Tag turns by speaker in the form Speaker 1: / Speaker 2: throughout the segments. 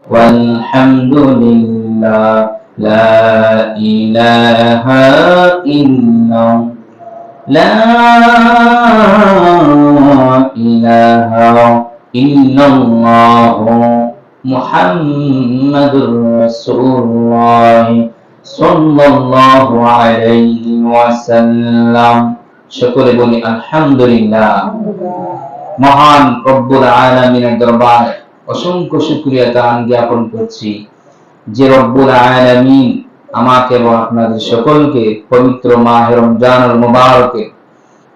Speaker 1: والحمد لله لا إله إلا لا إله إلا الله محمد رسول الله সাল্লাল্লাহু আলাইহি ওয়াসাল্লাম। সকলে বলি আলহামদুলিল্লাহ। মহান রব্বুল আলামিনের দরবারে অসংখ্য শুকরিয়া দান জ্ঞাপন করছি যে রব্বুল আলামিন আমাকে এবং আপনাদের সকলকে পবিত্র মাহে রমজানুল মুবারকে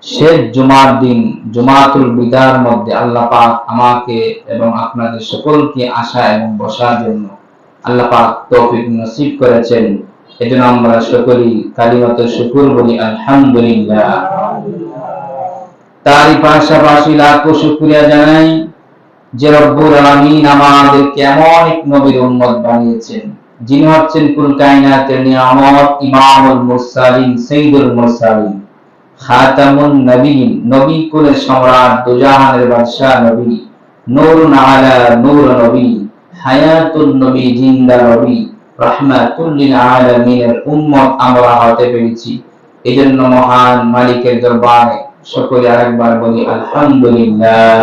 Speaker 1: শেষ জুমার দিন জুমাতুল বিদার মধ্যে আল্লাহ পাক আমাকে এবং আপনাদের সকলকে আসা এবং বসার জন্য আল্লাহ পাক তৌফিক নসিব করেছেন। এজন্য আমরা সকলেই কালিমাতুশ শুকর বলি আলহামদুলিল্লাহ। তারই পাশাপাশি লাখো শুকরিয়া জানাই যে রব্বুল আলামিন আমাদেরকে এমন এক নবীর উম্মত বানিয়েছেন যিনি হচ্ছেন কুল কায়নাতের নিয়ামত, ইমামুল মুরসালিন, সাইয়্যিদুল মুরসালিন, খাতামুন নবীন, নবী কুলের সম্রাট, দুজাহানের বাদশা নবী, নূরুন আলা নূর নবী, হায়াতুন নবী, জিন্দা নবী, রাহমাতুল লিল আলামিনের উম্মত আমরা হতে পেরেছি। এজন্য মহান মালিকের দরবারে সকলে আরেকবার বলি আলহামদুলিল্লাহ।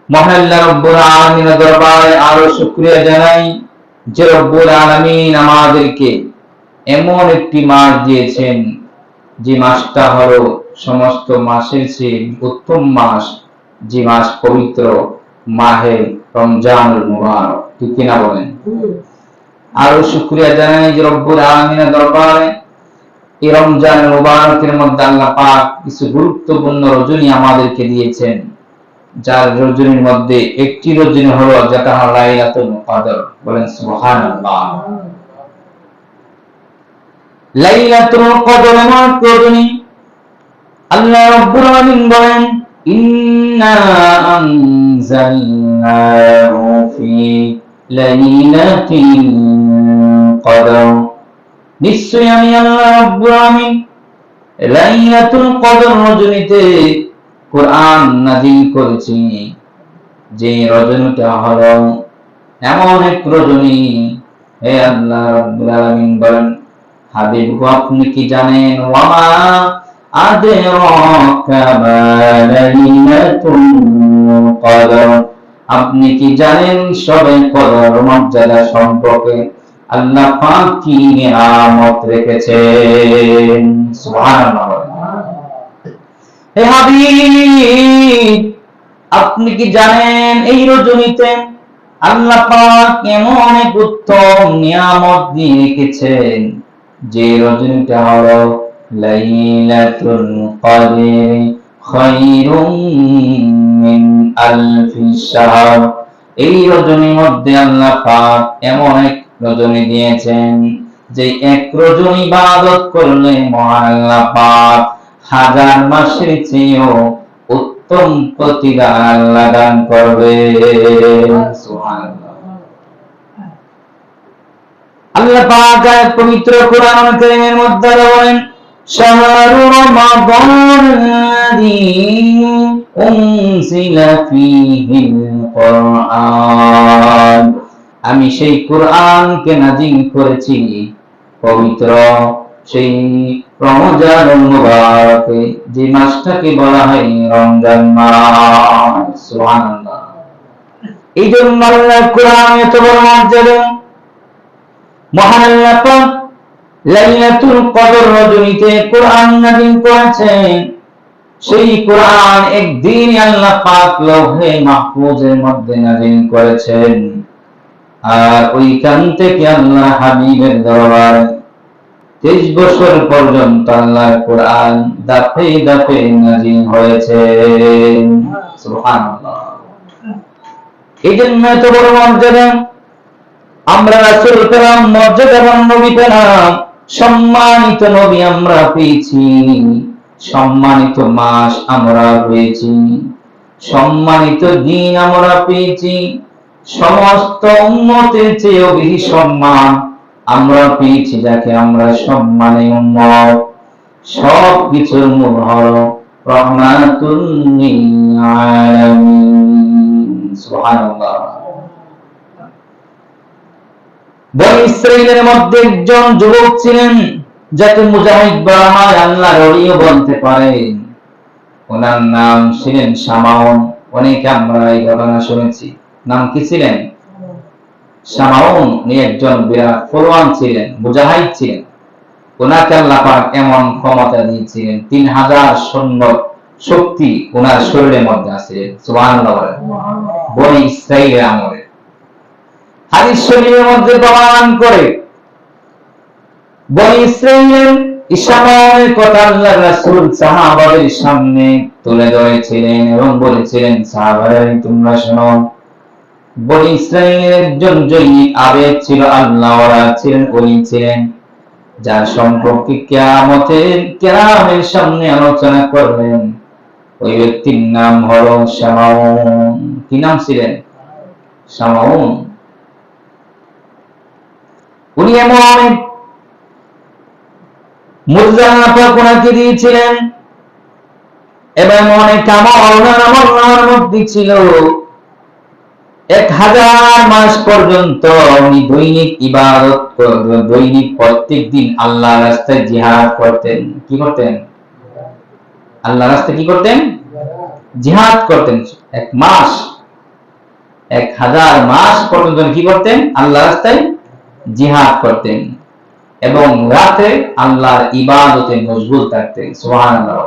Speaker 1: মহান আল্লাহ রব্বুল আলামিনের দরবারে আরো শুকরিয়া জানাই যে রব্বুল আলামিন আমাদেরকে এমন একটি মাস দিয়েছেন যে মাসটা হলো সমস্ত মাসের চেয়ে উত্তম মাস, যে মাস পবিত্র মাহে রমজানুল মুবারক। ঠিক কিনা বলেন? আরো শুকরিয়া জানাই যে রব্বুল আলামিনের দরবারে এই রমজানুল মুবারকের মধ্যে আল্লাহ পাক কিছু গুরুত্বপূর্ণ রজনী আমাদেরকে দিয়েছেন, যার রজনীর মধ্যে একটি রজনী হলো যেটা হলো লাইলাতুল কদর। বলেন সুবহানাল্লাহ। লাইলাতুল কদর এমন রজনী আল্লাহ রাব্বুল আলামিন বলেন ইন্না আনজালনাহু ফি লাইলাতিল কদর, নিশ্চয়ই আমি আল্লাহ রাব্বুল আলামিন লাইলাতুল কদর রজনীতে কোরআন নাযিল করেছি। যে রজনীটা হলো এমন এক রজনী, হে আল্লাহ রাব্বুল আলামিন বলেন হাবিব গো আপনি কি জানেন ওয়ামা আদরাকা মা লাইলাতুল কদর, আপনি কি জানেন সবে কদর মর্যাদা সম্পর্কে আল্লাহ পাক কি নিয়ামত রেখেছেন। সুবহানাল্লাহ। হে হাবিব আপনি কি জানেন এই রজনীতে আল্লাহ পাক এমন এক উত্তম নিয়ামত দিয়ে রেখেছেন যে রজনীটা হলো লাইলাতুল কদর খায়রুম মিন আলফি শাহর। এই রজনীর মধ্যে আল্লাহ পাক এমন এক রজনী দিয়েছেন যে এক রজনী ইবাদত করলে মহান আল্লাহ পাক হাজার মাসের চেয়েও উত্তম প্রতিদান আল্লাহ দান করবে। সুবহানাল্লাহ। আল্লাহ পাক পবিত্র কোরআন কারীমের মধ্যে বলেন শাহরু রমাদানাল্লাযী উনজিলা ফীহিল কুরআন, আমি সেই কোরআনকে নাযিল করেছি পবিত্র সেই রমজানুল মুবারকে, যে মাসটাকে বলা হয় রমজান মাস। সুবহানাল্লাহ। এই জন্য আল্লাহ কোরআন এত বড় মর্যাদা। মহান আল্লাহ পাক লাইলাতুল কদর রজনীতে কোরআন নাযিল করেছেন। সেই কোরআন একদিন আল্লাহ পাক লৌহে মাহফুজের মধ্যে নাযিল করেছেন, আর ওইখান থেকে আল্লাহ হাবিবের দরবারে 23 বছর পর্যন্ত আল্লাহর কোরআন দাফে দাফে নাযিল হয়েছে। সুবহানাল্লাহ। এই জন্য এত বড় মর্যাদা আমরা রাসূল পেলাম, মর্যাদাবান নবী পেলাম, সম্মানিত নবী আমরা পেয়েছি, সম্মানিত মাস আমরা পেয়েছি, সম্মানিত দিন আমরা পেয়েছি, সমস্ত উম্মতের চেয়েও বেশি সম্মান আমরা পেয়েছি, যাকে আমরা সম্মানী উম্মত। সব কিছুর মূল হলো রাহমাতুল লিল আলামিন। সুবহানাল্লাহ। বনী ইসরাইলের মধ্যে একজন যুবক ছিলেন যাকে মুজাহিদ বলা হয়, আল্লাহর ওলিও বলতে পারেন। ওনার নাম ছিলেন শামাউন। অনেকে আমরা এই ঘটনা শুনেছি। নাম কি ছিলেন? শামাউন। উনি একজন বিরাট ফরওয়ান ছিলেন, মুজাহিদ ছিলেন। ওনাকে আল্লাহ পাক এমন ক্ষমতা দিয়েছিলেন, 3000 সৈন্য শক্তি ওনার শরীরের মধ্যে আছে। সুবহানাল্লাহ। বনী ইসরাইলের আমলে হাদিস শরীফের মধ্যে প্রমাণ করে বনী ইসরাইলের ইসলামের কথা আল্লাহর রাসূল সাহাবাদের সামনে তুলে ধরেছিলেন এবং বলেছিলেন, সাহাবারা তোমরা শোনো, বনী ইসরাইলের একজন জয়ী আবেদ ছিল, আল্লাহওয়ালা ছিলেন, ওলি ছিলেন, যার সম্পর্কে কিয়ামতের সামনে আলোচনা করবেন। ওই ব্যক্তির নাম হলো শামাউন। কি নাম ছিলেন? শামাউন। উনি এমন ওনাকে দিয়েছিলেন এবং অনেক আমল মধ্যে ছিল। 1000 মাস পর্যন্ত উনি দৈনিক ইবাদত করতেন, দৈনিক প্রত্যেক দিন আল্লাহর রাস্তায় জিহাদ করতেন। কি করতেন? আল্লাহর রাস্তায় কি করতেন? জিহাদ করতেন। 1000 মাস পর্যন্ত কি করতেন? আল্লাহর রাস্তায় জিহাদ করতেন এবং রাতে আল্লাহর ইবাদতে মশগুল থাকতেন। সুবহানাল্লাহ।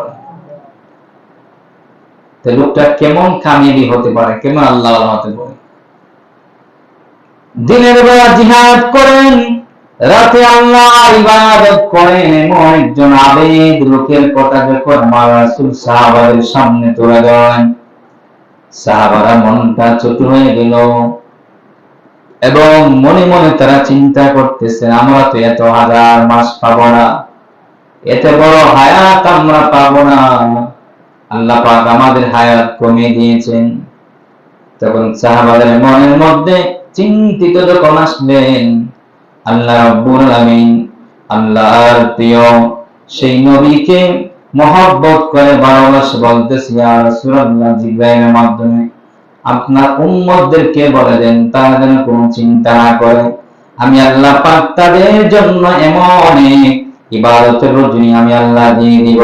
Speaker 1: তো লোকটা কেমন কামিয়াবি হতে পারে, কেমন আল্লাহ হতে পারে? দিনের বেলা জিহাদ করেন, রাতে আল্লাহর ইবাদত করেন। এমন একজন আবেদ লোকের কথা যখন আমার রাসূল সাহাবাদের সামনে তুলে ধরেন, সাহাবারা মনটা চতুর হয়ে গেল এবং মনে মনে তারা চিন্তা করতেছে, আমরা তো এত 1000 মাস পাবো না, এত বড় হায়াত আমরা পাবো না, আল্লাহ পাক আমাদের হায়াত কমিয়ে দিয়েছেন। তখন সাহাবাদের মনের মধ্যে চিন্তিত যখন আসলেন, আল্লাহ রাব্বুল আলামিন আল্লাহর প্রিয় সেই নবীকে মহব্বত করে ভালোবাসে বলতেছি, ইয়া রাসূলুল্লাহ, জিবরাইলের মাধ্যমে আপনার উম্মতদেরকে বলে দেন তারা যেন কোনো চিন্তা না করে, আমি আল্লাহ পাক তাদের জন্য এমন এক ইবাদতের রজনী আমি আল্লাহ দিয়ে দিব,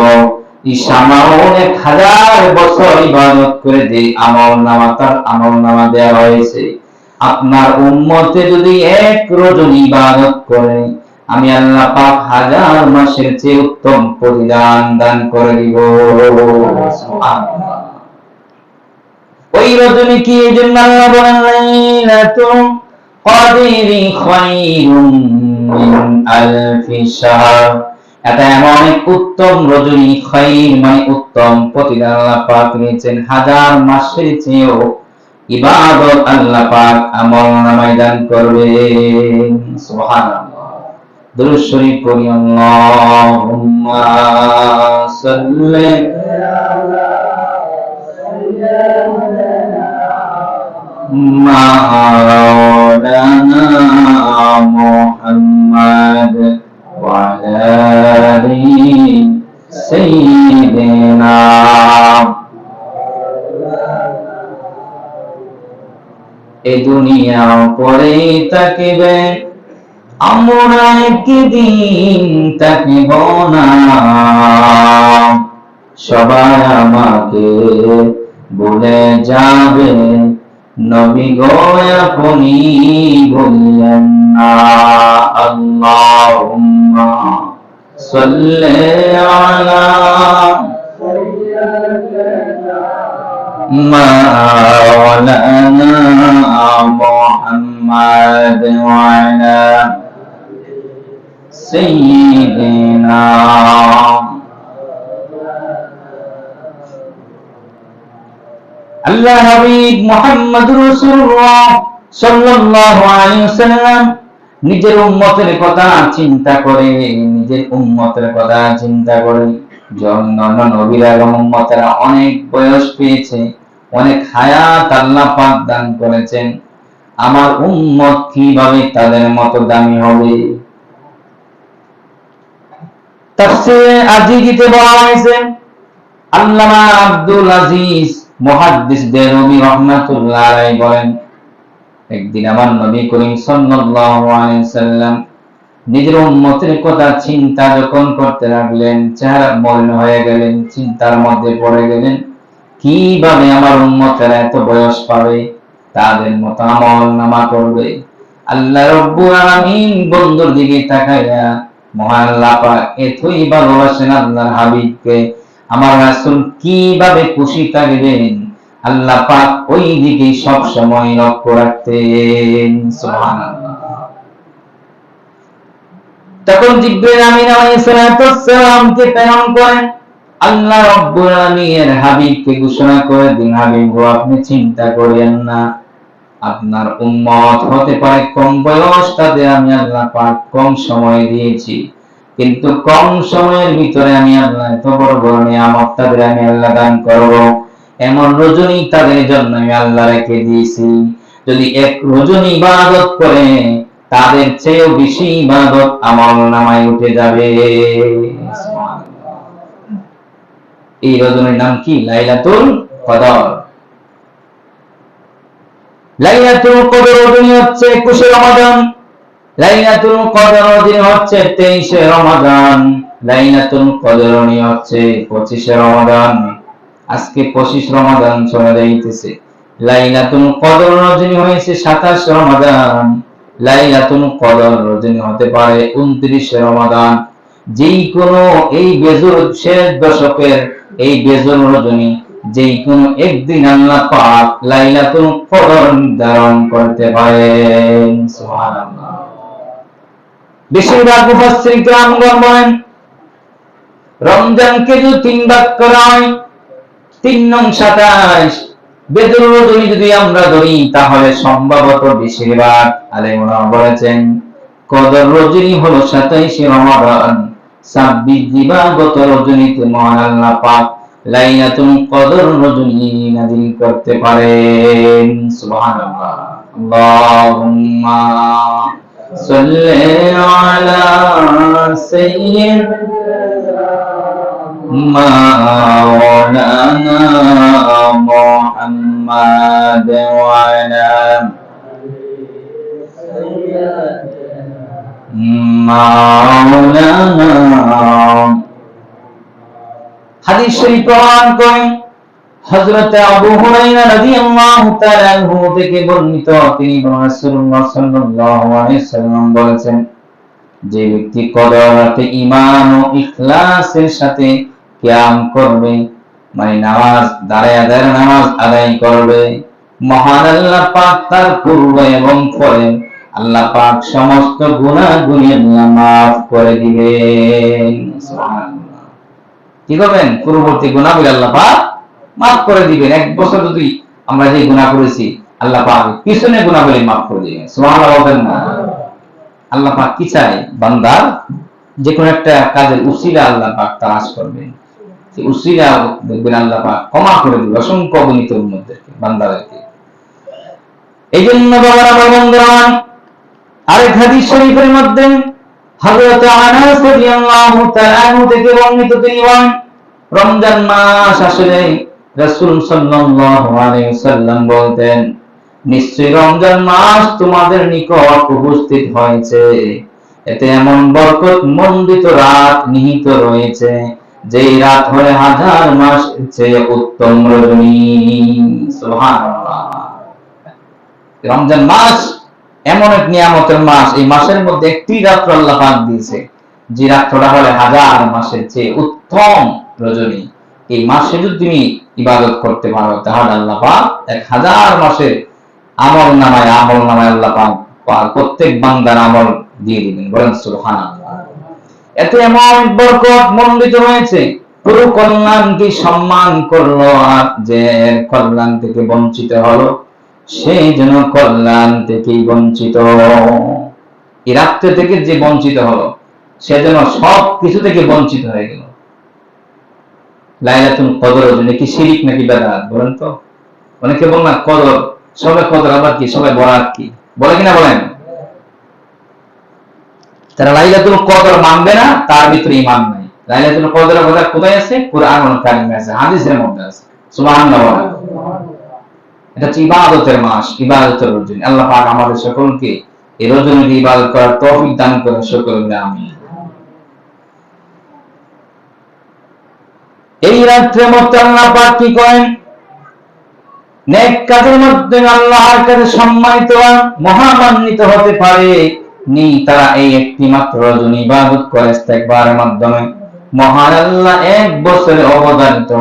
Speaker 1: শামাউন 1000 বছর ইবাদত করে যে তার আমল নামা দেওয়া হয়েছে, আপনার উম্মতে যদি এক রজনী ইবাদত করে আমি আল্লাহ পাক 1000 মাসের চেয়ে উত্তম প্রতিদান দান করে দিব। সুবহানাল্লাহ। ওই রজনী কি? এই জন্য আল্লাহ বলেন, লাইলাতুল কদরি খায়রুম মিন আলফি শাহর। এটা এমন এক উত্তম রজনী, খায়র মানে উত্তম, প্রতিদান আল্লাহ পাক দিয়েছেন 1000 মাসের চেয়েও ইবাদত আল্লাহ পাক আমলনামায় দান করবেন। সুবহানাল্লাহ। দুরূদ শরীফ পড়ি, আল্লাহুম্মা সাল্লি মাওলানা মুহাম্মদ ওয়া আলি সাইয়্যিদিনা। এই দুনিয়া পরে থাকিবে, আমরা একদিন থাকিব না, সবাই আমাকে ভুলে যাবে, নবী গো আপনি ভুললেন না। আল্লাহুম্মা সাল্লি আলা মাওলানা মুহাম্মদ ওয়া আলা সাইয়্যিদিনা। আল্লাহ হাবিব মুহাম্মদুর রাসূলুল্লাহ সাল্লাল্লাহু আলাইহি ওয়াসাল্লাম নিজের উম্মতের কথা চিন্তা করে, অন্যান্য নবীরা এবং উম্মতেরা অনেক বয়স পেয়েছে, অনেক হায়াত আল্লাহ পাক দান করেছেন, আমার উম্মত কিভাবে তাদের মতো দামি হবে? তাফসীরে আজিজিতে বলা হয়েছে, আল্লামা আব্দুল আজিজ মুহাদ্দিস দেরমি রাহমাতুল্লাহ আলাইহি বলেন, একদিন আমার নবী করিম সাল্লাল্লাহু আলাইহি সাল্লাম নিজের উম্মতের কথা চিন্তা যখন করতে লাগলেন, চেহারা মলিন হয়ে গেলেন, চিন্তার মধ্যে পড়ে গেলেন, কিভাবে আমার উম্মতেরা এত বয়স পাবে, তাদের মতো আমল নামা করবে। আল্লাহ রাব্বুল আলামিন বন্ধুর দিকে তাকাইয়া মহান আল্লাহ পাক এতই ভালোবাসেন আল্লাহর হাবিবকে, আমার রাসূল কিভাবে খুশি থাকবেন, আল্লাহ পাক ওই দিকে সব সময় লক্ষ্য রাখতেন। সুবহানাল্লাহ। তখন জিবরিল আমিন আলাইহিস সালাতু ওয়াস সালামকে প্রেরণ করেন, আল্লাহ রাব্বুল আলামিনের হাবিবকে ঘোষণা করে দিন, হাবিব আপনি চিন্তা করেন না, আপনার উম্মত হতে পারে কম বয়স, তাদের আমি আল্লাহ পাক কম সময় দিয়েছি, কিন্তু কম সময়ের ভিতরে আমি আল্লাহ এত বড় বড় নিয়ামত তাদের আমি আল্লাহ দান করব। এমন রজনী তাদের জন্য আমি আল্লাহ রেখে দিয়েছি, যদি এক রজনী ইবাদত করে তাদের চেয়েও বেশি ইবাদত আমল নামায় উঠে যাবে। এই রজনীর নাম কি? লাইলাতুল কদর। লাইলাতুল কদর রজনী হচ্ছে 21 রমাদান, লাইলাতুল কদর রজনী হচ্ছে 23 রমাদান, লাইলাতুল কদর রজনী হচ্ছে 25 রমাদান। আজকে 25 রমাদান চলে যাইতেছে, লাইলাতুল কদর রজনী হয়েছে 27 রমাদান, লাইলাতুল কদর রজনী হতে পারে 29 রমাদান। যেই কোনো এই বেজুর শেষ দশকের এই বেজুর রজনী যেই কোনো একদিন আল্লাহ পাক লাইলাতুল কদর নির্ধারণ করতে পারেন। সুবহানাল্লাহ। বেশিরভাগ মুফাসসির কিরামগণ বলেন রমজানকে যদি 3 ভাগ করা হয়, 3 নং 27, বেজুর রজনী যদি আমরা ধরি তাহলে সম্ভবত বেশিরভাগ আলেমরা বলেছেন কদর রজনী হলো 27 রমাদান, 26 দিবাগত রজনীতে মহান আল্লাহ পাক লাইলাতুল কদর রজনী নাযিল করতে পারেন। সুবহানাল্লাহ। আল্লাহুম্মা সাল্লি আলা সাইয়্যিদিনা মাওলানা মুহাম্মাদ ওয়া আলা মাওলানা। হাদিস শরীফ প্রমাণ করেন হযরত আবু হুরায়রা রাদিয়াল্লাহু তাআলা আনহু থেকে বর্ণিত, তিনি রাসূলুল্লাহ সাল্লাল্লাহু আলাইহি সাল্লাম বলেছেন, যে ব্যক্তি কদর রাতে ঈমান ও ইখলাসের সাথে কিয়াম করবে, মানে নামাজ দাঁড়ায় নামাজ আদায় করবে, মহান আল্লাহ পাক তার পূর্ব এবং পরে আল্লাহ পাক সমস্ত গুনাহ গুনিয়া মাফ করে দিবেন। সুবহানাল্লাহ। কি করবেন? পূর্ববর্তী গুনাহগুলো আল্লাহ পাক মাফ করে দিবেন। এক বছর যদি আমরা যে গুনাহ করেছি আল্লাহ পাক পিছনে গুনাহগুলো মাফ করে দিবেন। সুবহানাল্লাহ বলেন না? আল্লাহ পাক কি চাই? বান্দার যে কোনো একটা কাজের উসিলা আল্লাহ পাক তালাশ করবেন, সেই উসিলা দেখবেন আল্লাহ পাক ক্ষমা করে দিবেন অসংখ্য অগণিত উম্মতদেরকে, বান্দাদেরকে। এই জন্য বাবারা বন্ধুগণ, আরেক হাদিস শরীফের মধ্যে হযরত আনাস রাদিয়াল্লাহু তাআলা আনহু থেকে বর্ণিত, তিনি বলেন রমজান মাস আসলে রাসূল সাল্লাল্লাহু আলাইহি ওয়াসাল্লাম বলতেন, নিশ্চয়ই রমজান মাস তোমাদের নিকট উপস্থিত হয়েছে, এতে এমন বরকত মণ্ডিত রাত নিহিত রয়েছে যে রাত হলে 1000 মাস চেয়ে উত্তম রজনী। সুবহানাল্লাহ। রমজান মাস এমন এক নিয়ামতের মাস, এই মাসের মধ্যে একটি রাত্র আল্লাহ পাক দিয়েছে যে রাত্রটা হলে 1000 মাসের চেয়ে উত্তম রজনী। এই মাসে যদি তুমি ইবাদত করতে পারো তাহলে আল্লাহ পাক 1000 মাসের আমল নামায় আল্লাহ পাক প্রত্যেক বান্দার আমল দিয়ে দিবেন। বলেন সুবহানাল্লাহ। এত এমন বরকত মণ্ডিত হয়েছে, পুরো কল্যাণকে সম্মান করলো, আর যে কল্যাণ থেকে বঞ্চিত হলো সে যেন কল্যাণ থেকেই বঞ্চিত। এই রাত্র থেকে যে বঞ্চিত হলো সে যেন সব কিছু থেকে বঞ্চিত হয়ে গেল। লাইলাতুল কদর রজনী কি শিরিক নাকি বেদাত? বলেন তো। অনেকে বলেন না কদর, সবাই কদর আবার কি, সবাই বরাত কি বলে কিনা বলেন? যারা লাইলাতুল কদর মানবে না তার ভিতরে ঈমান নাই। লাইলাতুল কদরের কথা কোথায় আছে? কুরআনুল কারীমে আছে, হাদিসের মধ্যে আছে। সুবহানাল্লাহ। এটা হচ্ছে ইবাদতের মাস, ইবাদতের রজনী। আল্লাহ পাক আমাদের সকলকে এই রজনীতে ইবাদত করার তৌফিক দান করেন, সকলে আমিন। এই রাত্রের মধ্যে আল্লাহ পাক কি করেন? নেক কাজের মাধ্যমে আল্লাহর কাছে সম্মানিত মহামান্বিত হতে পারে নি তারা এই একটি মাত্র রজনী ইবাদত করে ইস্তেগফারের মাধ্যমে মহান আল্লাহ এক বছরে অবদানিত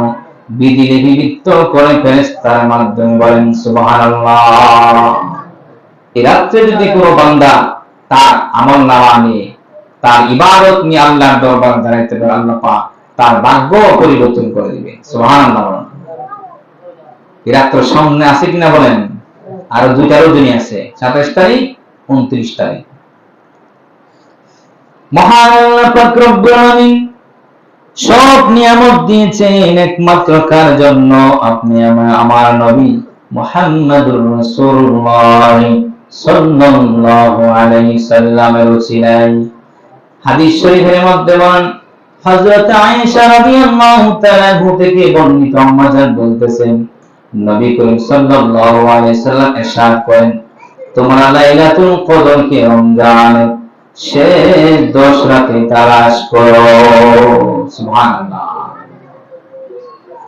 Speaker 1: বিধিতে বিবৃত করে ফেরেশতার মাধ্যমে বলেন সুবহানাল্লাহ। এই রাত্রে যদি কোনো বান্দা তার আমল নামা নিয়ে তার ইবাদত নিয়ে আল্লাহর দরবারে দাঁড়াইতে পারে, আল্লাহ পাক তার ভাগ্য পরিবর্তন করে দিবে। সুবহানাল্লাহ। এই রাত্র সামনে আছে কিনা বলেন? আরো দুইটা রজনী আছে, 27 তারিখ 29 তারিখ। মহান আল্লাহ পাক রব্বুল আলামিন সব নিয়ামত দিয়েছেন একমাত্র কার জন্য? আপনি আমার নবী মুহাম্মদুর রাসূলুল্লাহ সাল্লাল্লাহু আলাইহি সাল্লামের উসিলায়। হাদিস শরীফের মধ্যে বলেন, হযরত আয়েশা রাদিয়াল্লাহু তাআলা থেকে বর্ণিত আম্মা জান বলতেছেন, নবী করিম সাল্লাল্লাহু আলাইহি সাল্লাম ইরশাদ করেন, তোমরা লাইলাতুল কদরকে রমজানের শেষ 10 রাতে তালাশ করো। সুবহানাল্লাহ।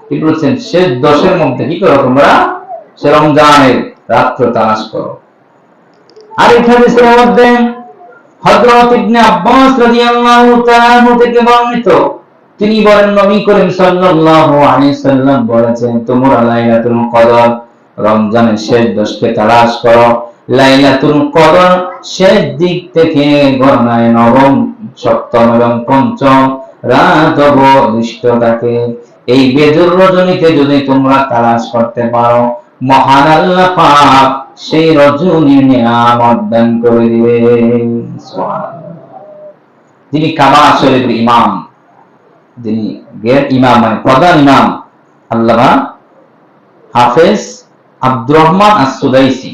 Speaker 1: কি বলছেন? শেষ 10 এর মধ্যে কি করো তোমরা? সে রমজানের রাত্র তালাশ করো। আর এই হাদিসের মধ্যে হযরত ইবনে আব্বাস রাদিয়াল্লাহু তাআলা থেকে বর্ণিত, তিনি বলেন, নবী করিম সাল্লাল্লাহু আলাইহি সাল্লাম বলেছেন, তোমরা লাইলাতুল কদর রমজানের শেষ 10 কে তালাশ করো। লাইলাতুল কদর শেষ দিক থেকে গণনায় নবম, সপ্তম এবং পঞ্চম রাত অবশিষ্ট থাকে। এই বেজুর রজনীতে যদি তোমরা তালাশ করতে পারো, মহান আল্লাহ পাক সেই রজনীর নিয়ামত দান করে দিবেন। সুবহানাল্লাহ। যিনি কাবা শরীফের ইমাম, যিনি গেট ইমাম মানে প্রধান ইমাম, আল্লামা হাফেজ আব্দুর রহমান আস-সুদাইসি,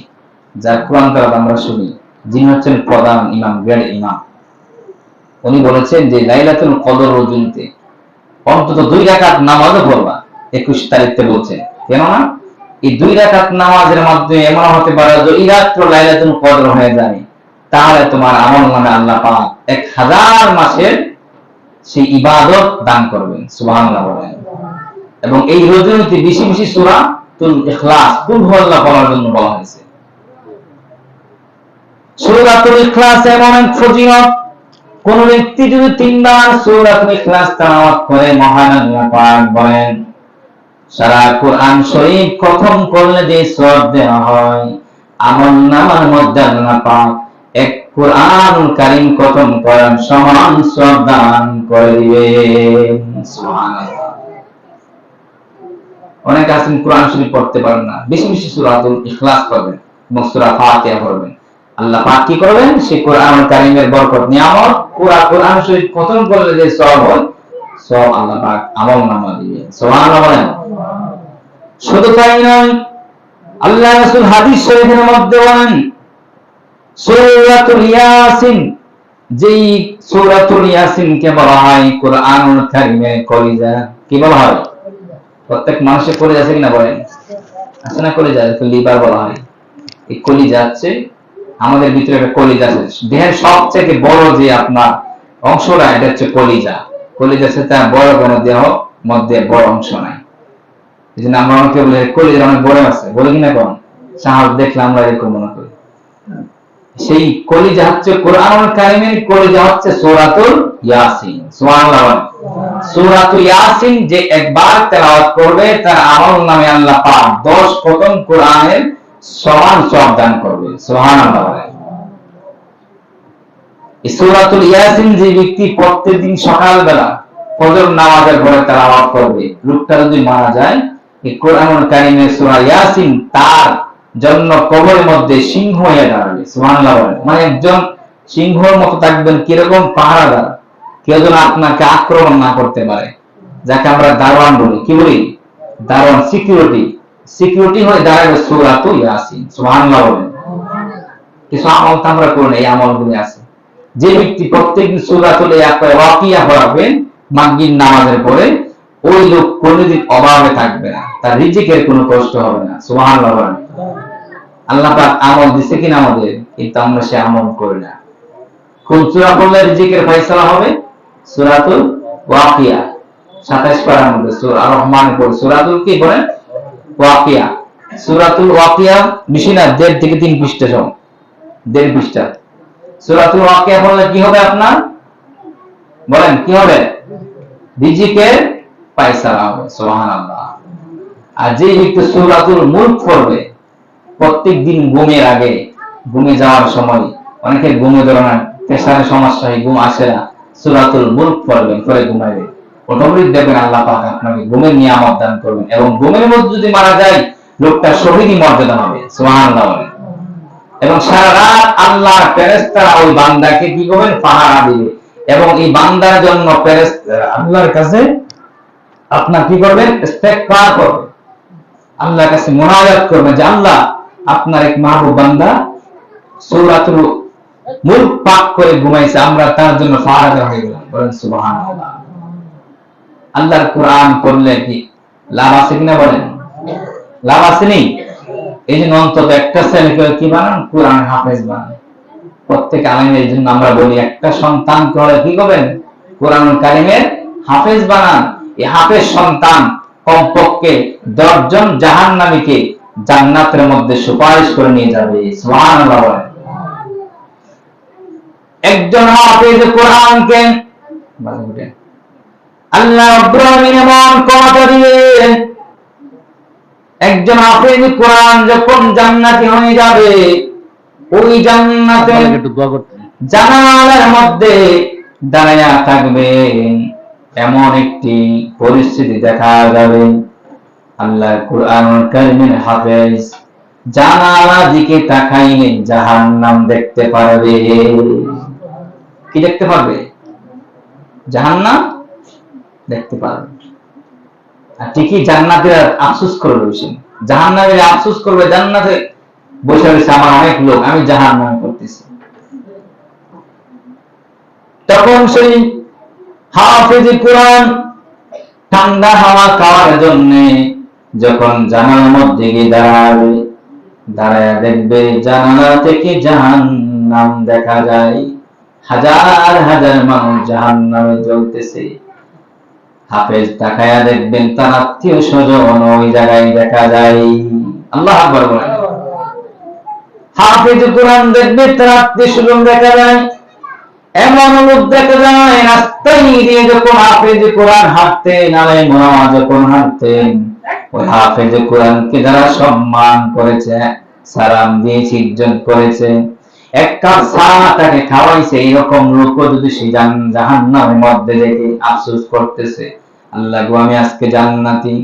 Speaker 1: যার কোরআন তেলাওয়াত আমরা শুনি, যিনি হচ্ছেন প্রধান ইমাম, গেট ইমাম, উনি বলেছেন যে লাইলাতুল কদর রজনীতে অন্তত 2 রাকাত নামাজও পড়বা। 21 তারিখে বলছেন, কেননা এই 2 রাকাত নামাজের মাধ্যমে এমন হতে পারে যে এই রাত্র লাইলাতুল কদর হয়ে যায়, তাহলে তোমার আমলনামে আল্লাহ পাক 1000 মাসের সেই ইবাদত দান করবেন। সুবহানাল্লাহ বলেন। এবং এই রজনীতে বেশি বেশি সূরাতুল ইখলাস, কুল হুয়াল্লাহ পড়ার জন্য বলা হয়েছে। সূরাতুল ইখলাস এমন এক ফজিলত, কোন ব্যক্তি যদি 3 বার সূরাতুল ইখলাস তেলাওয়াত করে, মহান আল্লাহ পাক বলেন, সারা কোরআন শরীফ খতম করলে যে সওয়াব দেওয়া হয়, আমলনামার মধ্যে আল্লাহ পাক এক কোরআনুল কারীম খতম করার সমান সওয়াব দান করে দিবেন। সুবহানাল্লাহ। অনেক আছেন কোরআন শরীফ পড়তে পারেন না, বেশি বেশি সূরাতুল ইখলাস পড়বেন এবং সূরা ফাতিহা পড়বেন। আল্লাহ পাক কি করবেন? সেই কোরআনুল কারীমের বরকত নিয়ামত পুরা কোরআন শরীফ খতম করলে যে সওয়াব হয়, সব আল্লাহ পাক আমলনামা দিবেন। সুবহানাল্লাহ বলেন। শুধু তাই নয়, আল্লাহ রাসূল হাদিস শরীফের মধ্যে বলেন, সূরাতুল ইয়াসিন, যেই সূরাতুল ইয়াসিন কে বলা হয় কোরআনুল কারীমের কলিজা। কি বলা হয়? প্রত্যেক মানুষের কলিজা আছে কিনা বলেন? আছে না কলিজা? লিভার বলা হয়। এই কলিজা আছে আমাদের ভিতরে, একটা কলিজা আছে। দেহের সবচেয়ে বড় যে আপনার অংশটা, এটা হচ্ছে কলিজা। কলিজা আছে, তার বড় কোনো দেহ মধ্যে বড় অংশ নাই। এই জন্য আমরা অনেকে বলে কলিজা অনেক বড় আছে, বলে কিনা কোন সাহাব দেখলে আমরা এরকম মনে করি। সেই কলিজা হচ্ছে কোরআনুল কারীমের কলিজা হচ্ছে সূরাতুল ইয়াসিন। সুবহানাল্লাহ। সূরাতুল ইয়াসিন যে একবার তেলাওয়াত করবে, তার আমলনামে আল্লাহ পাক 10 খতম কোরআনের সমান সওয়াব দান করবে। সুবহানাল্লাহ। এই সূরাতুল ইয়াসিন যে ব্যক্তি প্রত্যেকদিন সকালবেলা ফজর নামাজের পরে তেলাওয়াত করবে, লোকটা যদি মারা যায়, এই কোরআনুল কারীমের সূরা ইয়াসিন তার জন্য কবরের মধ্যে সিংহ হয়ে দাঁড়াবে। সুবহানাল্লাহ। মানে একজন সিংহর মতো থাকবেন, কিরকম পাহারাদার, কেউ যেন আপনাকে আক্রমণ না করতে পারে, যাকে আমরা দারোয়ান বলি। কি বলি? দারোয়ান, সিকিউরিটি। সিকিউরিটি হয়ে দাঁড়াবে সূরাতুল ইয়াসিন। সুবহানাল্লাহ। কিছু আমল তো আমরা করি না, এই আমলগুলি আছে। যে ব্যক্তি প্রত্যেকদিন সূরাতুল ওয়াকিয়া পড়াবেন মাগরিব নামাজের পরে, ওই লোক কোনদিন অভাবে থাকবে না, তার রিজিকের কোনো কষ্ট হবে না। সুবহানাল্লাহ। আল্লাহ পাক আমল দিছে কিনা আমাদের, কিন্তু আমরা সে আমল করি না। কোন সূরা পড়লে রিজিকের ফয়সালা হবে? সূরাতুল ওয়াকিয়া 27 পারার মধ্যে সূরা আর রহমান পড়ে সূরাতুল কি বলেন? ওয়াকিয়া। সূরাতুল ওয়াকিয়া বেশি না, 1.5 থেকে 3 পৃষ্ঠা সম, 1.5 পৃষ্ঠা। সূরাতুল ওয়াকিয়া পড়লে কি হবে আপনার? বলেন কি হবে? রিজিকের ফয়সালা হবে। সুবহানাল্লাহ। আর যে ব্যক্তি সূরাতুল মুলক পড়বে প্রত্যেকদিন ঘুমের আগে, ঘুমে যাওয়ার সময়, অনেকের ঘুমে ধরে না, প্রেসারের সমস্যা হয়, ঘুম আসে না, সূরাতুল মুলক পড়বেন, পরে ঘুমাইবেন, অটোমেটিক দেখবেন আল্লাহ পাক আপনাকে ঘুমের নিয়ামত দান করবেন। এবং ঘুমের মধ্যে যদি মারা যায়, লোকটা শহীদই মর্যাদা হবে। সুবহানাল্লাহ। এবং সারা রাত আল্লাহর ফেরেশতারা ওই বান্দাকে কি করবেন? পাহারা দিবে। এবং এই বান্দার জন্য ফেরেশতারা আল্লাহর কাছে আপনার কি করবেন? ইস্তেগফার করবে, আল্লাহর কাছে মুনাজাত করবে যে আল্লাহ, আপনার এক মাহবুব বান্দা সূরাতুল মুলক পাক করে ঘুমাইছে, আমরা তার জন্য ফাহাদা হয়ে গেলাম। বলেন সুবহানাল্লাহ। আল্লাহর কোরআন পড়লে কি লাভ আছে কিনা বলেন? লাভ আছে নেই? এই জন্য অন্তত একটা ছেলেকে কি বানান? কোরআন হাফেজ বানান। প্রত্যেক আলেমের, এই জন্য আমরা বলি একটা সন্তান করে কি করবেন? কোরআনুল কারীমের হাফেজ বানান। এই হাফেজ সন্তান কমপক্ষে 10 জন জাহান্নামীকে জান্নাতের মধ্যে সুপারিশ করে নিয়ে যাবে। সুবহানাল্লাহ। একজন হাফেজ কোরআনকে আল্লাহ রাব্বুল আলামিন এমন ক্ষমতা দিলেন, একজন হাফেজ কোরআন যখন জান্নাতি হয়ে যাবে, ওই জান্নাতের জানালার মধ্যে দাঁড়ায়া থাকবে, এমন একটি পরিস্থিতি দেখা যাবে আল্লাহ কোরআনুল কারীমের হাফেজ জানালা দিকে তাকাইলে জাহান্নাম দেখতে পারবে। কি দেখতে পারবে? জাহান্নাম দেখতে পারবে। আর ঠিকই জান্নাতীরা আফসোস করবে, বসে জাহান্নামীরা আফসোস করবে, জান্নাতে বসে রয়েছে আমার অনেক লোক, আমি জাহান্নাম করতেছি। তখন সেই হাফেজ কোরআন ঠান্ডা হাওয়া খাওয়ার জন্য যখন জানালার মধ্যে গিয়ে দাঁড়াবে, দাঁড়ায় দেখবে জানালা থেকে জাহান্নাম দেখা যায়, হাজার হাজার মানুষ জাহান্নামে জ্বলতেছে। হাফেজ তাকায়া দেখবেন তার আত্মীয় স্বজন ওই জায়গায় দেখা যায়। আল্লাহু আকবার বলেন। হাফেজ কোরআন দেখবে তার আত্মীয় স্বজন দেখা যায়। এমন লোক দেখা যায় রাস্তায় দিয়ে যখন হাফেজ কোরআন হাঁটতেন, আলেম ওলামা যখন হাঁটতেন, ওই হাফেজ কোরআনকে যারা সম্মান করেছে, সালাম দিয়েছে, ইজ্জত করেছে, এক কাপ চা তাকে খাওয়াইছে, এরকম লোক যদি সে জাহান্নামের মধ্যে রেখে আফসোস করতেছে, আল্লাহ গো আমি আজকে জান্নাতি,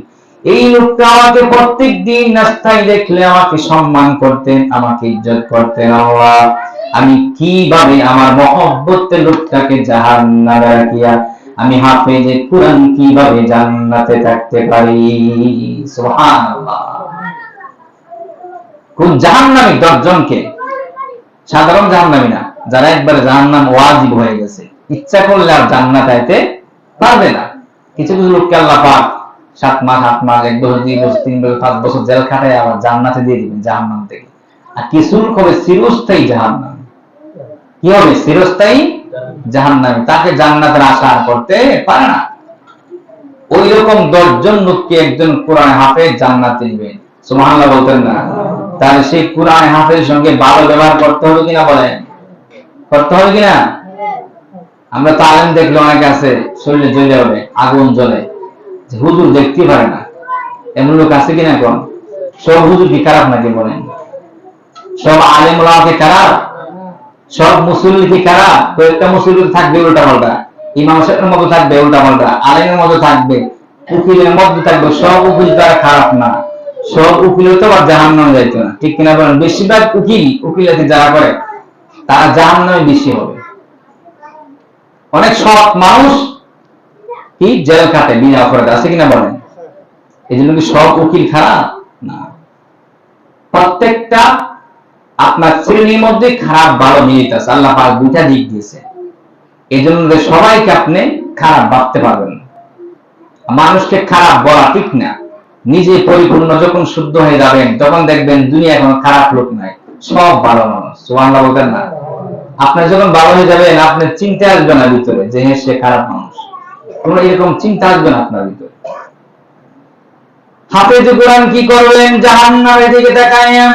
Speaker 1: এই লোকটা আমাকে প্রত্যেক দিন রাস্তায় দেখলে আমাকে সম্মান করতেন, আমাকে ইজ্জত করতেন, আল্লাহ আমি কিভাবে আমার মহব্বতের লোকটাকে জাহান্নামে রাখিয়া আমি হাফেজে কোরআন কিভাবে জান্নাতে থাকতে পারি। সুবহানাল্লাহ। কোন জাহান্নামী? 10 জনকে, সাধারণ জাহান্নামী না, যারা একবার জাহান্নাম ওয়াজিব হয়ে গেছে, ইচ্ছা করলে আর জান্নাত আইতে পারবে না। কিছু কিছু লোককে আল্লাহ পাক 7 মাস 8 মাস 1 বছর 2 বছর 3 বছর 5 বছর জেল খাটায় আবার জান্নাতে দিয়ে দিবেন জাহান্নাম থেকে। আর কিছু লোক হবে চিরস্থায়ী জাহান্নাম। কি হবে? চিরস্থায়ী জাহান্নামী, তাকে জান্নাতের আশা করতে পারে না। ওই রকম 10 জন লোককে একজন কোরআন হাফেজ জান্নাতে দিবেন। সুবহানাল্লাহ বলতেন না? তাহলে সেই কোরআন হাফেজের সঙ্গে ভালো ব্যবহার করতে হবে কিনা বলেন? করতে হবে কিনা? আমরা তো আলেম দেখলে অনেকে আছে শরীরে জ্বলে হবে, আগুন জ্বলে, হুজুর দেখতে পারে না, এমন লোক আছে কিনা? এখন সব হুজুর কি খারাপ নাকি বলেন? সব আলেম ওলামাকে খারাপ? সব মুসল্লি কি খারাপ? কয়েকটা মুসল্লি থাকবে উল্টা পাল্টা, ইমাম সাহেবের মতো থাকবে উল্টা পাল্টা, আলেমের মতো থাকবে, উকিলের মধ্যে থাকবে, সব উকিল তারা খারাপ না, সব উকিল তো আবার জাহান্নামে যাইতো না, ঠিক কিনা বলেন? বেশিরভাগ উকিলাতি যারা করে তারা জাহান্নামে বেশি হবে। অনেক সৎ মানুষ কি জেল খাটে বিনা অপরাধে, আছে কিনা বলেন? এই জন্য কি সব উকিল খারাপ? না, প্রত্যেকটা আপনার শ্রেণীর মধ্যে খারাপ ভালো মিলিত আছে। আল্লাহ পাক 2টা দিক দিয়েছে, এই জন্য সবাইকে আপনি খারাপ ভাবতে পারবেন না। মানুষকে খারাপ বলা ঠিক না, নিজে পরিপূর্ণ যখন শুদ্ধ হয়ে যাবেন তখন দেখবেন দুনিয়া কোনো খারাপ লোক নাই, সব ভালো মানুষ। সুবহানাল্লাহ বলতেন না? আপনি যখন ভালো হয়ে যাবেন আপনার চিন্তা আসবে না ভিতরে যে হ্যাঁ সে খারাপ মানুষ, কোনো এরকম চিন্তা আসবে না আপনার ভিতরে। হাফেজ কোরআন কি করবেন? জাহান্নামের দিকে তাকায়া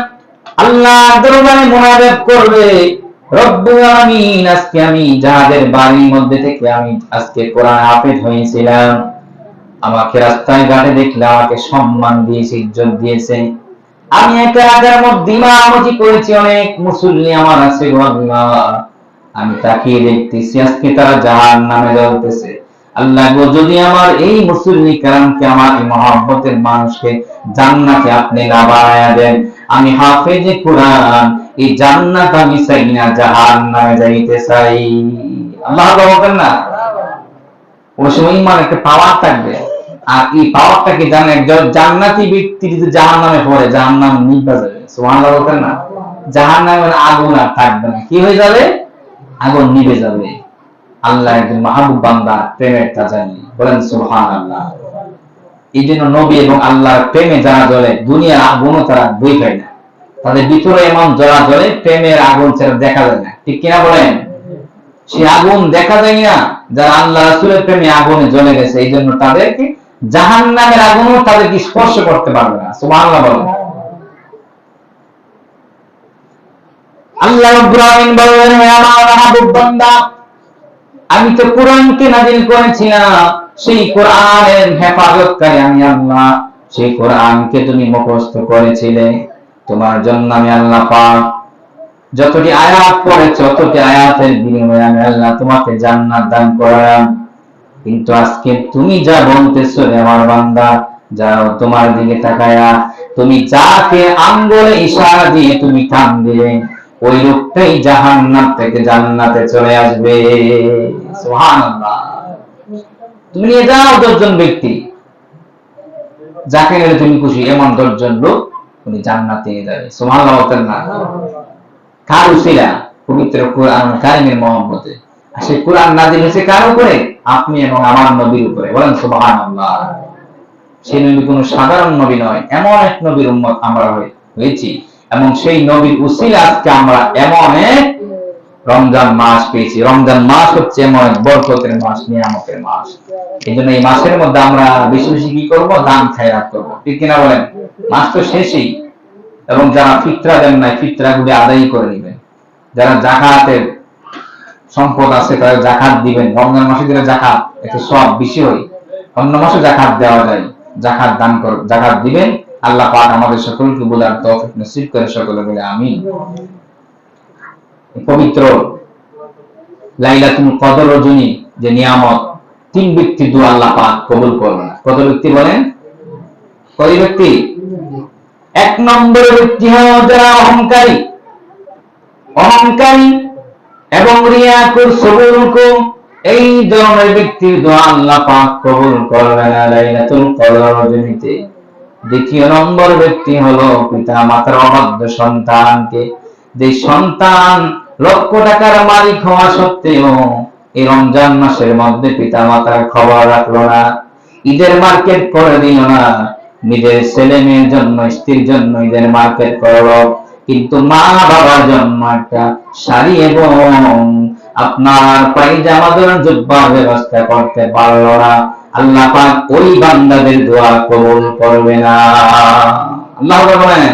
Speaker 1: আল্লাহ দরবারে মুনাজাত করবে, রব্বুল আলামিন আজকে আমি যাদের বাড়ির মধ্যে থেকে আমি আজকে কোরআন হাফেজ হয়েছিলাম, আমাকে রাস্তায় ঘাটে দেখলে আমাকে সম্মান দিয়েছে, ইজ্জত দিয়েছে, আমি একটা এলাকার মধ্যে ইমামতি করেছি, অনেক মুসল্লি আমার আছে গো আল্লাহ, আমি তাকিয়ে দেখতেছি আজকে তারা জাহান্নামে জ্বলতেছে। আল্লাহ গো, যদি আমার এই মুসল্লি কারামকে, আমার এই মহব্বতের মানুষকে জান্নাতে আপনি না বানায়া দেন, আমি হাফেজে কোরআন এই জান্নাত আমি চাই না, জাহান্নামে যাইতে চাই। আল্লাহ বলেন না, ওই সময় ইমান একটা পাওয়ার থাকবে। আর এই পাওয়ারটাকে জানেন, একজন জান্নাতি ব্যক্তি যদি জাহান্নামে পড়ে জাহান্নাম নিভে যাবে। সুবহানাল্লাহ বলেন না? জাহান্নামের আগুন আর থাকবে না, কি হয়ে যাবে? আগুন নিভে যাবে। আল্লাহ একজন মাহবুব বান্দা প্রেমের তাজানি, বলেন সুবহানাল্লাহ। এই জন্য নবী এবং আল্লাহর প্রেমে যারা জ্বলে দুনিয়ার আগুনও তারা বই পায় না, তাদের ভিতরে এমন জ্বলা জ্বলে, প্রেমের আগুন ছাড়া দেখা যায় না, ঠিক কিনা বলেন? সে আগুন দেখা যায় না যারা আল্লাহ রাসূলের প্রেমে আগুনে জ্বলে গেছে, এই জন্য তাদেরকে জাহান্নামের আগুনও তাদেরকে স্পর্শ করতে পারবে না। সুবহানাল্লাহ বলেন। আল্লাহ রাব্বুল আলামিন বলেন, হে আমার মাহবুব বান্দা, আমি তো কোরআনকে নাযিল করেছিলাম, সেই কোরআনের হেফাজতকারী আমি আল্লাহ। সেই কোরআনকে তুমি মুখস্থ করেছিলে, তোমার জন্য আমি আল্লাহ পাক যতটি আয়াত পড়েছ ততটি আয়াতের বিনিময়ে আমি আল্লাহ তোমাকে জান্নাত দান করলাম। কিন্তু আজকে তুমি যা বলতেছো আমার বান্দা, যাও তোমার দিকে তাকায়া তুমি যাকে আঙ্গুলে ইশারা দিয়ে তুমি টান দিলে, ওই লোকটাই জাহান্নাম থেকে জান্নাতে চলে আসবে। সুবহানাল্লাহ। তুমি নিয়ে যাও 10 জন ব্যক্তি, যাকে গেলে তুমি খুশি, এমন 10 জন লোক তুমি জান্নাতে নিয়ে যাবে। সুবহানাল্লাহ বলতেন না? কার উসিলা? পবিত্র কোরআন কারীমের মহব্বতে। আর সেই কোরআন নাযিল হয়েছে কার উপরে? আপনি এবং আমার নবীর উপরে, বলেন সুবহানাল্লাহ। সেই নবী কোনো সাধারণ নবী নয়, এমন এক নবীর উম্মত আমরা হয়েছি, এবং সেই নবীর উসিলা আজকে আমরা এমন এক রমজান মাস পেয়েছি। রমজান মাস হচ্ছে এমন এক বরকতের মাস, নিয়ামতের মাস। এই জন্য এই মাসের মধ্যে আমরা বেশি বেশি কি করবো? দান খায়রাত করবো, ঠিক কিনা বলেন? মাস তো শেষই, এবং যারা ফিতরা দেন নাই ফিতরা গুলি আদায় করে নেবেন। যারা জাকাতের সম্পদ আছে তারা জাকাত দিবেন। রমজান মাসে দিলে জাকাত একটু সব বেশি হয়, অন্য মাসে জাকাত দেওয়া যায়, জাকাত দান কর, জাকাত দিবেন। আল্লাহ পাক আমাদের সকলকে বলার তৌফিক নসিব করে, সকলে বলে আমিন। পবিত্র লাইলাতুল কদর রজনী যে নিয়ামত, 3 ব্যক্তি দোয়া আল্লাহ পাক কবুল করবে না। কত ব্যক্তি বলেন? কয় ব্যক্তি? 1 নম্বর ব্যক্তি হলো যারা অহংকারী, অহংকারী এবং রিয়াকুর সবুরকু, এই ধরনের ব্যক্তির দোয়া আল্লাহ পাক কবুল করবে না লাইলাতুল কদর রজনীতে। 2 নম্বর ব্যক্তি হলো পিতা মাতার অবাধ্য সন্তানকে, যে সন্তান লক্ষ টাকার মালিক হওয়া সত্ত্বেও এই রমজান মাসের মধ্যে পিতা মাতার খবর রাখলো না, ঈদের মার্কেট করে দিল না, নিজের ছেলে মেয়ের জন্য, স্ত্রীর জন্য ঈদের মার্কেট করলো, কিন্তু মা বাবার জন্য একটা শাড়ি এবং আপনার পায়জামা জুব্বার ব্যবস্থা করতে পারলো না, আল্লাহ পাক ওই বান্দাদের দোয়া কবুল করবে না। আল্লাহ বলেন,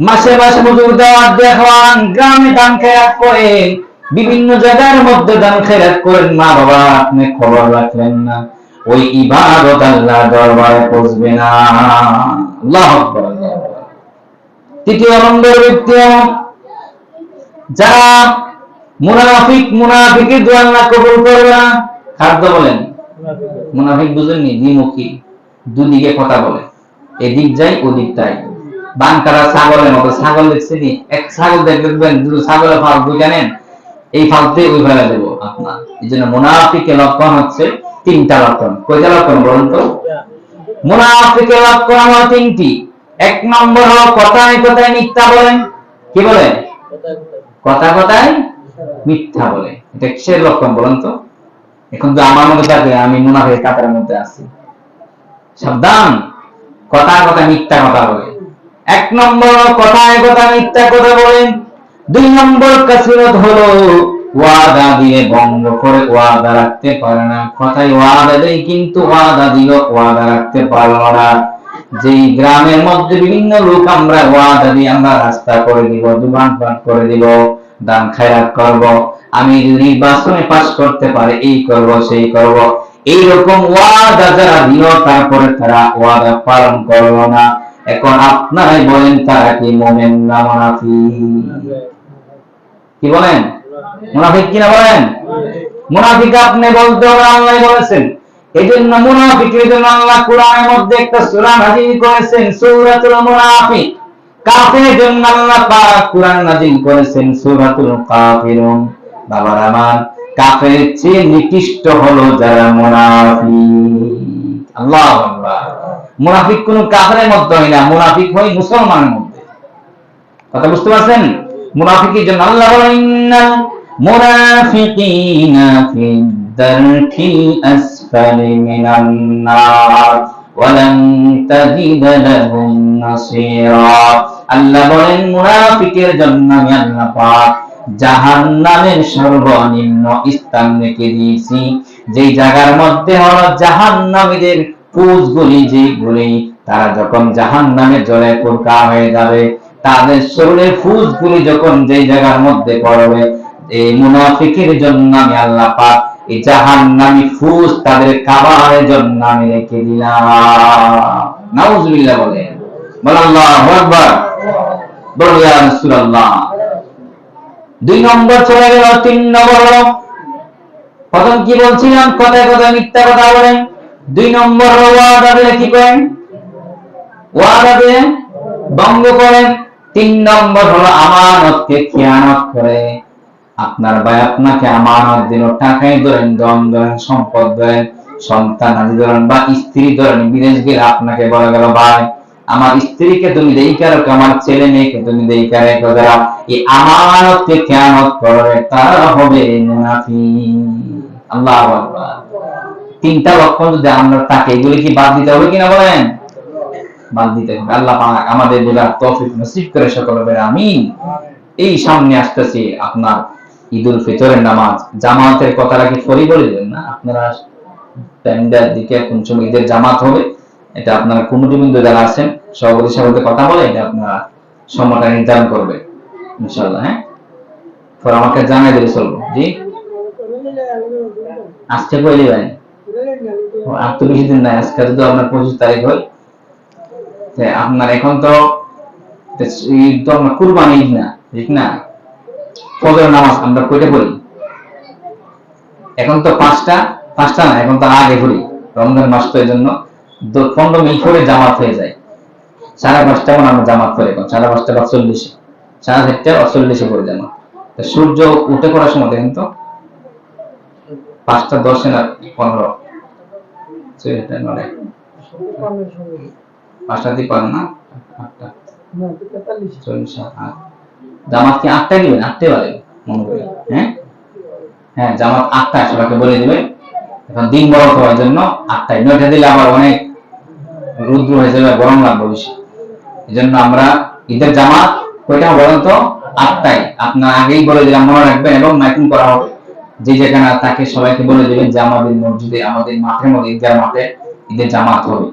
Speaker 1: মাসে মাসে মজুর দেওয়ার দেখান, গ্রামে দান খেয়াত করেন, বিভিন্ন জায়গার মধ্যে দান খেয়াত করেন, মা বাবা আপনি খবর রাখলেন না, ওই ইবাদত আল্লাহ দরবারে পৌঁছবে না। আল্লাহু আকবার। 3 নম্বর ব্যক্তি যারা মুনাফিক, মুনাফিকের দোয়া আল্লাহ কবুল করবে না। খাদ্য বলেন মুনাফিক, বুঝেননি? দ্বিমুখী, দুদিকে কথা বলে, এদিক যাই ওদিক তাই, বানকারা ছাগলের মতো। ছাগল দেখছেন? এক ছাগল দেখবেন দুটো ছাগলের ফাল বুঝে নেন, এই ফালতে ওই ফেলে দেবো আপনার। এই জন্য মুনাফিকের লক্ষণ হচ্ছে 3টা লক্ষণ। কয়টা লক্ষণ বলুন তো? মুনাফিকের লক্ষণ হলো 3টি। 1 নম্বর হলো কথায় কথায় মিথ্যা বলেন। কি বলে? কথা কথায় মিথ্যা বলে। এটা কিসের লক্ষণ বলুন তো? এখন তো আমার মধ্যে থাকে, আমি মুনাফিকের কাতারের মধ্যে আছি, সাবধান। কথায় কথায় মিথ্যা কথা বলে। 1 নম্বর কথায় কথা মিথ্যা কথা বলেন। 2 নম্বর কাসরত হলো ওয়াদা দিয়ে ভঙ্গ করে ওয়াদা রাখতে পারে না। কথায় ওয়াদা দেয় কিন্তু ওয়াদা দিল ওয়াদা রাখতে পারলো না। যেই গ্রামের মধ্যে বিভিন্ন লোক আমরা ওয়াদা দিয়ে আমরা রাস্তা করে দিব, দোকানপাট করে দিব, দান খায়রাত করব, আমি নির্বাচনে পাস করতে পারে এই করব সেই করব, এইরকম ওয়াদা যারা দিল তারপরে তারা ওয়াদা পালন করলো না, এখন আপনারাই বলেন তারা কি মুমিন না মুনাফিক? কি বলেন? মুনাফিক কিনা বলেন? মুনাফিক আপনি বলতে হবে, আল্লাহ বলেছেন। এজন্য মুনাফিকের জন্য আল্লাহ কোরআনের মধ্যে একটা সূরা নাযিল করেছেন, সূরাতুল মুনাফিক। কাফেরের জন্য আল্লাহ পাক কোরআন নাযিল করেছেন সূরাতুল কাফিরুন। বাবার আমার, কাফেরের চেয়ে নিকৃষ্ট হলো যারা মুনাফিক। আল্লাহু আকবার। মুনাফিক কোন কাফেরের মধ্যে হয় না, মুনাফিক হয় মুসলমানের মধ্যে। কথা বুঝতে পারছেন? মুনাফিকের জন্য আল্লাহ বলেন ইন্নাল মুনাফিকিনা ফি দারকিল আসফালি মিনান নার ওয়া লান তাজিদ লাহুম নাসীরা। আল্লাহ বলেন মুনাফিকের জন্য আমি আল্লাহ পাক জাহান্নামের সর্বনিম্ন স্থান রেখে দিয়েছি। যেই জায়গার মধ্যে হলো জাহান্নামীদের পুঁজগুলি, যেগুলি তারা যখন জাহান্নামে জ্বলে পোড়া হয়ে যাবে, তাদের শরীরের ফুসগুলি যখন যেই জায়গার মধ্যে পড়বে, এই মুনাফিকের জন্য আমি আল্লাহ পাক এই জাহান্নামী ফুস তাদের খাবারের জন্য আমি রেখে দিলাম। নাউজুবিল্লাহ বলেন, বল আল্লাহু আকবার, বল ইয়া রাসূলুল্লাহ। 2 নম্বর চলে গেল। 3 নম্বর হলো, প্রথম কি বলছিলাম? কথায় কথায় মিথ্যা কথা বলেন। 2 নম্বর হলো ওয়াদা দিলে কি করেন? ওয়াদা দিয়ে ভঙ্গ করেন। 3 নম্বর হলো আমানতকে খেয়ানত করে। আপনার ভাই আপনাকে আমানত দিল, টাকাই ধরেন, ধন ধরেন, সম্পদ ধরেন, সন্তান আদি ধরেন, বা স্ত্রী ধরেন, বিদেশ গেলে আপনাকে বলা গেল ভাই আমার স্ত্রীকে তুমি দেইকা রাখো, আমার ছেলে মেয়েকে তুমি দেইকা রাখো, যারা এই আমানতকে খেয়ানত করে তারা হবে মুনাফিক। আল্লাহু আকবার। 3টা লক্ষণ যদি আমরা তাকে, এগুলি কি বাদ দিতে হবে কিনা বলেন? বাদ দিতে হবে। আল্লাহ পাক আমাদের বোঝার তৌফিক নসিব করে সকলে বলেন আমিন। এই সামনে আসতেছে আপনার ঈদুল ফিতরের নামাজ, জামাতের কথাটা কি ফরি বলে দেন না আপনারা? প্যান্ডেল দিকে কোন সময় ঈদের জামাত হবে, এটা আপনারা কমিটিবৃন্দ যারা আছেন সভাপতির সাথে কথা বলে এটা আপনারা সময়টা নির্ধারণ করবে ইনশাআল্লাহ। হ্যাঁ, পর আমাকে জানাই দিলে চলবো। জি, আজকে কইলি ভাই আর তো বেশি দিন নাই, আজকে তো আপনার 25 তারিখ হয়। আপনার এখন তো ঈদ তো আপনার কুরবানি ঈদ না, ঠিক না? ফজরের নামাজ আমরা কয়টা পড়ি? এখন তো 5টা না, এখন তো আগে পড়ি। রমজান মাস তো এই জন্য 15 মিনিট পরে জামাত হয়ে যায়। 5:30 আমরা জামাত পড়ি, এখন 5:30 বা 40, 4:30 বা 40 পরে জামাত। সূর্য উঠে পড়ার সময় দেখেন তো 5:10 না 15, 5টা দিয়ে পারেন না, 8টা 40, জামাত কি 8টায় দিবেন? 8টায় বলে মনে করি। হ্যাঁ হ্যাঁ, জামাত 8টায় সবাইকে বলে দিবেন। এখন দিন বড় হওয়ার জন্য 8টায়, 9টা দিলে আবার অনেক রুদ্র হয়ে যাবে, গরম লাগবে বেশি। এই জন্য আমরা ঈদের জামাত কয়টা বলেন তো? 8টায়। আপনার আগেই বলে দিলাম, মনে রাখবেন, এবং মাইকিং করা হবে। যে যেখানে তাকে সবাইকে বলে দিবেন যে আমাদের মসজিদে, আমাদের মাঠের মধ্যে, ঈদগাহ মাঠে ঈদের জামাত হবে।